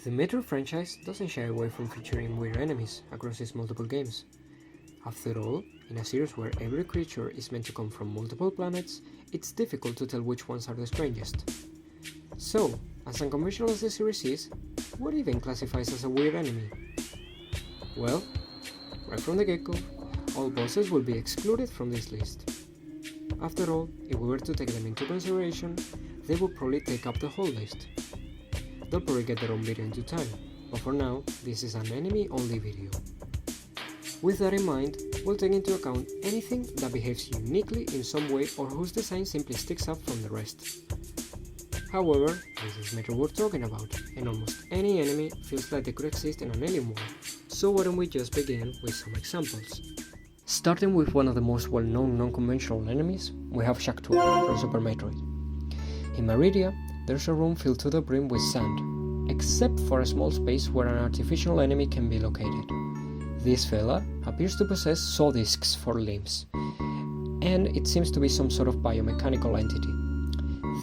The Metroid franchise doesn't shy away from featuring weird enemies across its multiple games. After all, in a series where every creature is meant to come from multiple planets, it's difficult to tell which ones are the strangest. So, as unconventional as the series is, what even classifies as a weird enemy? Well, right from the get-go, all bosses will be excluded from this list. After all, if we were to take them into consideration, they will probably take up the whole list. They'll probably get their own video in due time, but for now, this is an enemy-only video. With that in mind, we'll take into account anything that behaves uniquely in some way or whose design simply sticks out from the rest. However, this is Metroid we're talking about, and almost any enemy feels like they could exist in an alien world, so why don't we just begin with some examples. Starting with one of the most well-known non-conventional enemies, we have Shaktool from Super Metroid. In Maridia, there's a room filled to the brim with sand, except for a small space where an artificial enemy can be located. This fella appears to possess saw discs for limbs, and it seems to be some sort of biomechanical entity.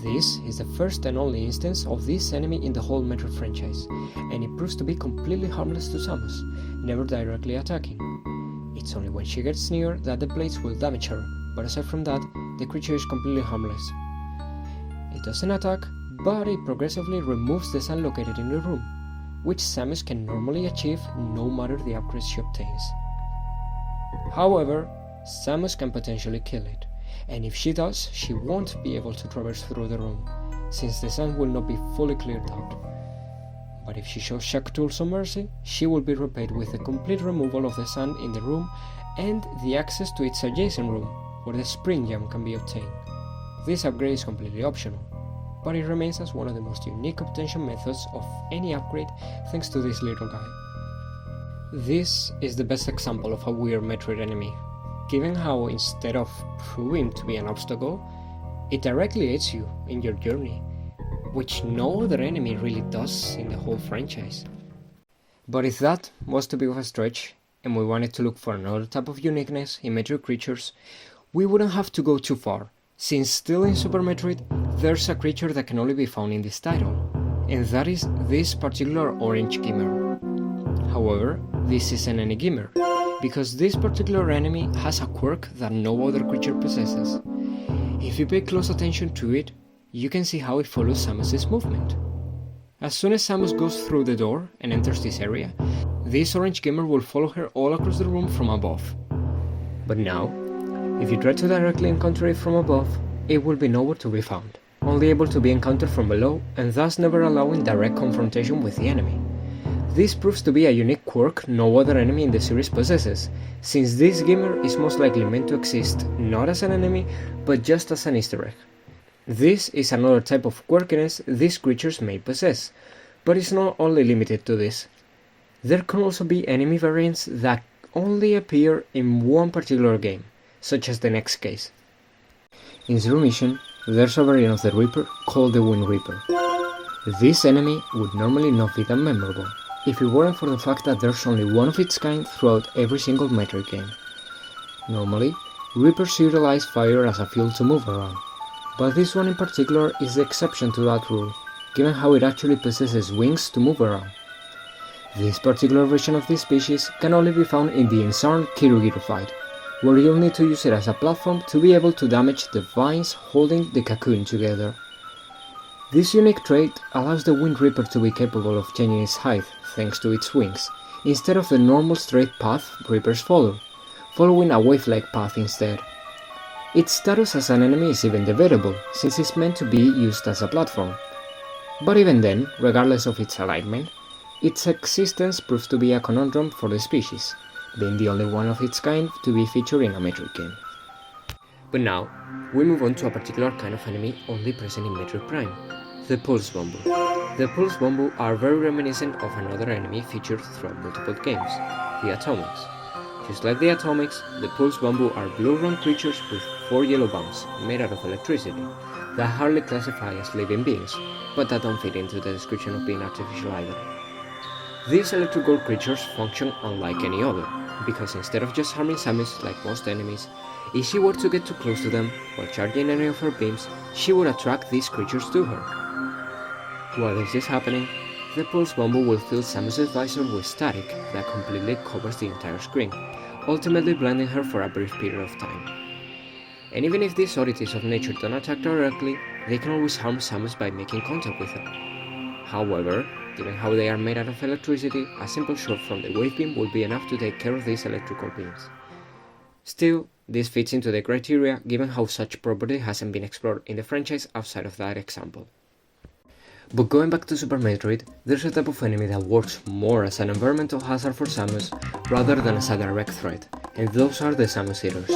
This is the first and only instance of this enemy in the whole Metroid franchise, and it proves to be completely harmless to Samus, never directly attacking. It's only when she gets near that the blades will damage her, but aside from that, the creature is completely harmless. It doesn't attack, but it progressively removes the sand located in the room, which Samus can normally achieve no matter the upgrades she obtains. However, Samus can potentially kill it, and if she does, she won't be able to traverse through the room, since the sand will not be fully cleared out. But if she shows Shaktool some mercy, she will be repaid with the complete removal of the sand in the room and the access to its adjacent room, where the spring gem can be obtained. This upgrade is completely optional, but it remains as one of the most unique obtention methods of any upgrade thanks to this little guy. This is the best example of a weird Metroid enemy, given how instead of proving to be an obstacle, it directly aids you in your journey, which no other enemy really does in the whole franchise. But if that was too big of a stretch, and we wanted to look for another type of uniqueness in Metroid creatures, we wouldn't have to go too far, since still in Super Metroid, there's a creature that can only be found in this title, and that is this particular orange Geemer. However, this isn't any Geemer, because this particular enemy has a quirk that no other creature possesses. If you pay close attention to it, you can see how it follows Samus' movement. As soon as Samus goes through the door and enters this area, this orange Geemer will follow her all across the room from above. But now, if you try to directly encounter it from above, it will be nowhere to be found, only able to be encountered from below and thus never allowing direct confrontation with the enemy. This proves to be a unique quirk no other enemy in the series possesses, since this Geemer is most likely meant to exist not as an enemy, but just as an Easter egg. This is another type of quirkiness these creatures may possess, but it's not only limited to this. There can also be enemy variants that only appear in one particular game, such as the next case. In Zero Mission, there's a variant of the Reaper called the Wind Reaper. This enemy would normally not be that memorable, if it weren't for the fact that there's only one of its kind throughout every single Metroid game. Normally, Reapers utilize fire as a fuel to move around, but this one in particular is the exception to that rule, given how it actually possesses wings to move around. This particular version of this species can only be found in the Ensnared Kiru fight, where you'll need to use it as a platform to be able to damage the vines holding the cocoon together. This unique trait allows the Wind Reaper to be capable of changing its height thanks to its wings, instead of the normal straight path Reapers follow, following a wave-like path instead. Its status as an enemy is even debatable, since it's meant to be used as a platform. But even then, regardless of its alignment, its existence proves to be a conundrum for the species, being the only one of its kind to be featured in a Metroid game. But now, we move on to a particular kind of enemy only present in Metroid Prime, the Pulse Bombu. The Pulse Bombu are very reminiscent of another enemy featured throughout multiple games, the Atomics. Just like the Atomics, the Pulse Bombu are blue round creatures with 4 yellow bombs made out of electricity that hardly classify as living beings, but that don't fit into the description of being artificial either. These electrical creatures function unlike any other, because instead of just harming Samus like most enemies, if she were to get too close to them while charging any of her beams, she would attract these creatures to her. While this is happening, the pulse Bombu will fill Samus' visor with static that completely covers the entire screen, ultimately blinding her for a brief period of time. And even if these oddities of nature don't attack directly, they can always harm Samus by making contact with her. However, given how they are made out of electricity, a simple shot from the wave beam will be enough to take care of these electrical beams. Still, this fits into the criteria given how such property hasn't been explored in the franchise outside of that example. But going back to Super Metroid, there's a type of enemy that works more as an environmental hazard for Samus rather than as a direct threat, and those are the Samus Eaters.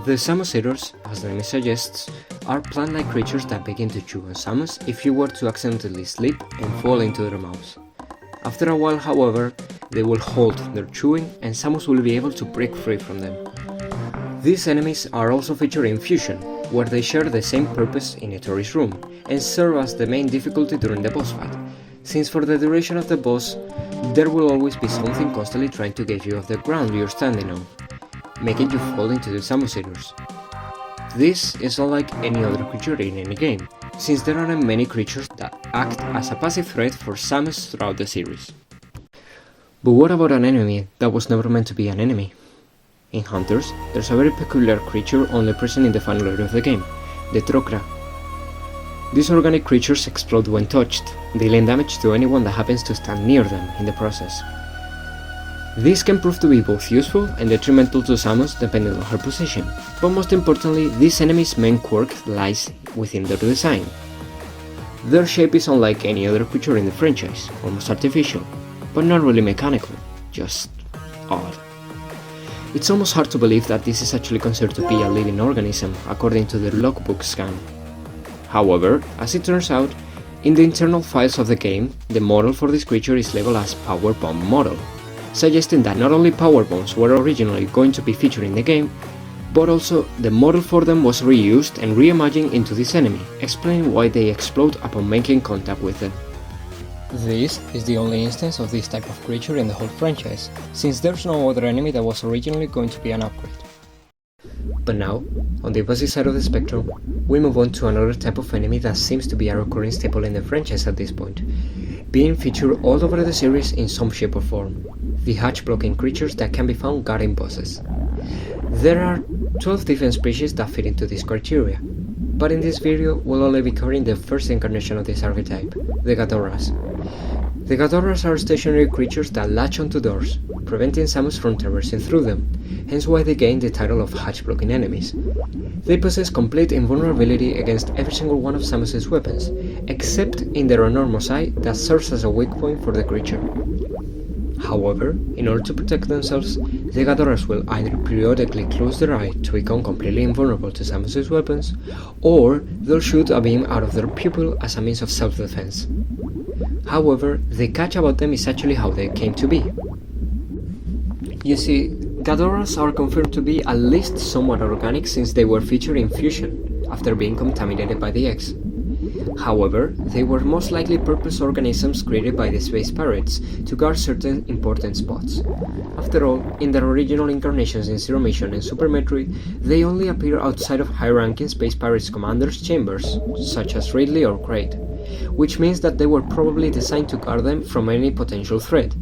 The Samus Eaters, as the name suggests, are plant-like creatures that begin to chew on Samus if you were to accidentally slip and fall into their mouths. After a while, however, they will halt their chewing and Samus will be able to break free from them. These enemies are also featured in Fusion, where they share the same purpose in Ettari's room, and serve as the main difficulty during the boss fight, since for the duration of the boss, there will always be something constantly trying to get you off the ground you're standing on, making you fall into the Samus Eaters. This is unlike any other creature in any game, since there aren't many creatures that act as a passive threat for Samus throughout the series. But what about an enemy that was never meant to be an enemy? In Hunters, there's a very peculiar creature only present in the final area of the game, the Trocra. These organic creatures explode when touched, dealing damage to anyone that happens to stand near them in the process. This can prove to be both useful and detrimental to Samus depending on her position, but most importantly, this enemy's main quirk lies within their design. Their shape is unlike any other creature in the franchise, almost artificial, but not really mechanical, just odd. It's almost hard to believe that this is actually considered to be a living organism according to the logbook scan. However, as it turns out, in the internal files of the game, the model for this creature is labeled as Power Bomb Model, suggesting that not only power bombs were originally going to be featured in the game, but also the model for them was reused and reimagined into this enemy, explaining why they explode upon making contact with them. This is the only instance of this type of creature in the whole franchise, since there's no other enemy that was originally going to be an upgrade. But now, on the opposite side of the spectrum, we move on to another type of enemy that seems to be a recurring staple in the franchise at this point, being featured all over the series in some shape or form, the hatch-blocking creatures that can be found guarding bosses. There are 12 different species that fit into this criteria, but in this video we'll only be covering the first incarnation of this archetype, the Gadoras. The Gadoras are stationary creatures that latch onto doors, preventing Samus from traversing through them, hence why they gain the title of hatch-blocking enemies. They possess complete invulnerability against every single one of Samus' weapons, except in their enormous eye that serves as a weak point for the creature. However, in order to protect themselves, the Gadoras will either periodically close their eye to become completely invulnerable to Samus' weapons, or they'll shoot a beam out of their pupil as a means of self-defense. However, the catch about them is actually how they came to be. You see, Gadoras are confirmed to be at least somewhat organic since they were featured in Fusion, after being contaminated by the X. However, they were most likely purpose organisms created by the space pirates to guard certain important spots. After all, in their original incarnations in Zero Mission and Super Metroid, they only appear outside of high-ranking space pirates commanders' chambers, such as Ridley or Kraid, which means that they were probably designed to guard them from any potential threat,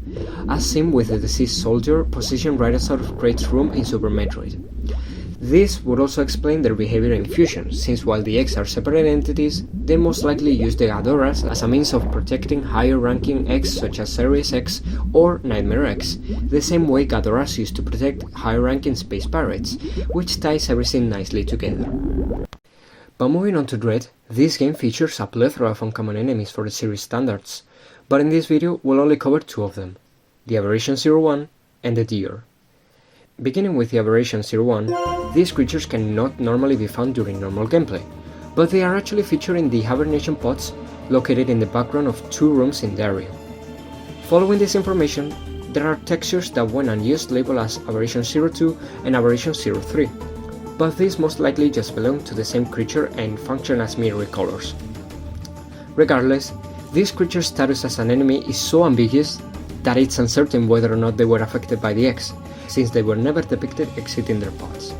as seen with the deceased soldier positioned right outside of Kraid's room in Super Metroid. This would also explain their behavior in Fusion, since while the X are separate entities, they most likely use the Gadoras as a means of protecting higher-ranking X such as Series X or Nightmare X, the same way Gadoras used to protect higher-ranking space pirates, which ties everything nicely together. But moving on to Dread, this game features a plethora of uncommon enemies for the series standards, but in this video we'll only cover two of them, the Aberration 01 and the Deer. Beginning with the Aberration 01, these creatures cannot normally be found during normal gameplay, but they are actually featured in the hibernation pods located in the background of two rooms in Dairon. Following this information, there are textures that when unused label as Aberration 02 and Aberration 03, but these most likely just belong to the same creature and function as mirror colors. Regardless, this creature's status as an enemy is so ambiguous that it's uncertain whether or not they were affected by the X, since they were never depicted exiting their pods.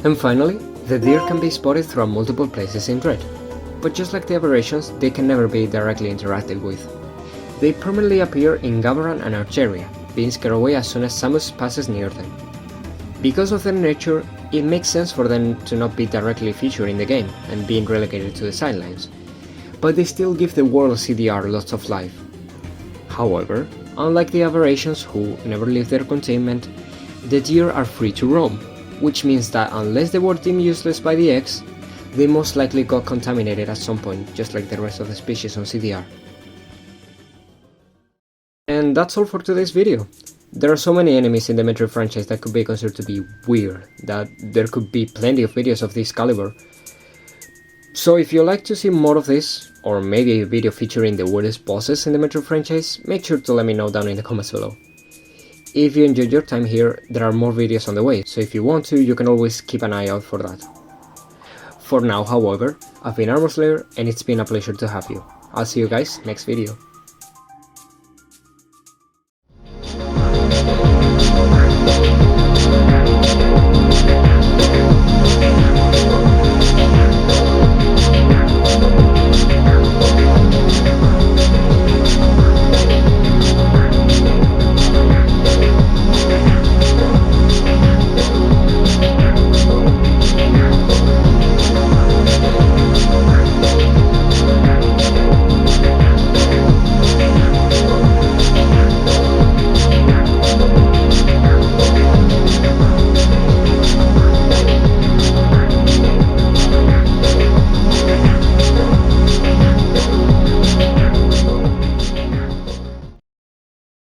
And finally, the deer can be spotted throughout multiple places in Dread. but just like the aberrations, they can never be directly interacted with. They permanently appear in Gabaran and Archeria, being scared away as soon as Samus passes near them. Because of their nature, it makes sense for them to not be directly featured in the game and being relegated to the sidelines, but they still give the world CDR lots of life. However, unlike the aberrations who never leave their containment, the deer are free to roam, which means that unless they were deemed useless by the X, they most likely got contaminated at some point, just like the rest of the species on CDR. And that's all for today's video. There are so many enemies in the Metroid franchise that could be considered to be weird, that there could be plenty of videos of this caliber. So if you'd like to see more of this, or maybe a video featuring the weirdest bosses in the Metroid franchise, make sure to let me know down in the comments below. If you enjoyed your time here, there are more videos on the way, so if you want to, you can always keep an eye out for that. For now, however, I've been Armor Slayer, and it's been a pleasure to have you. I'll see you guys next video.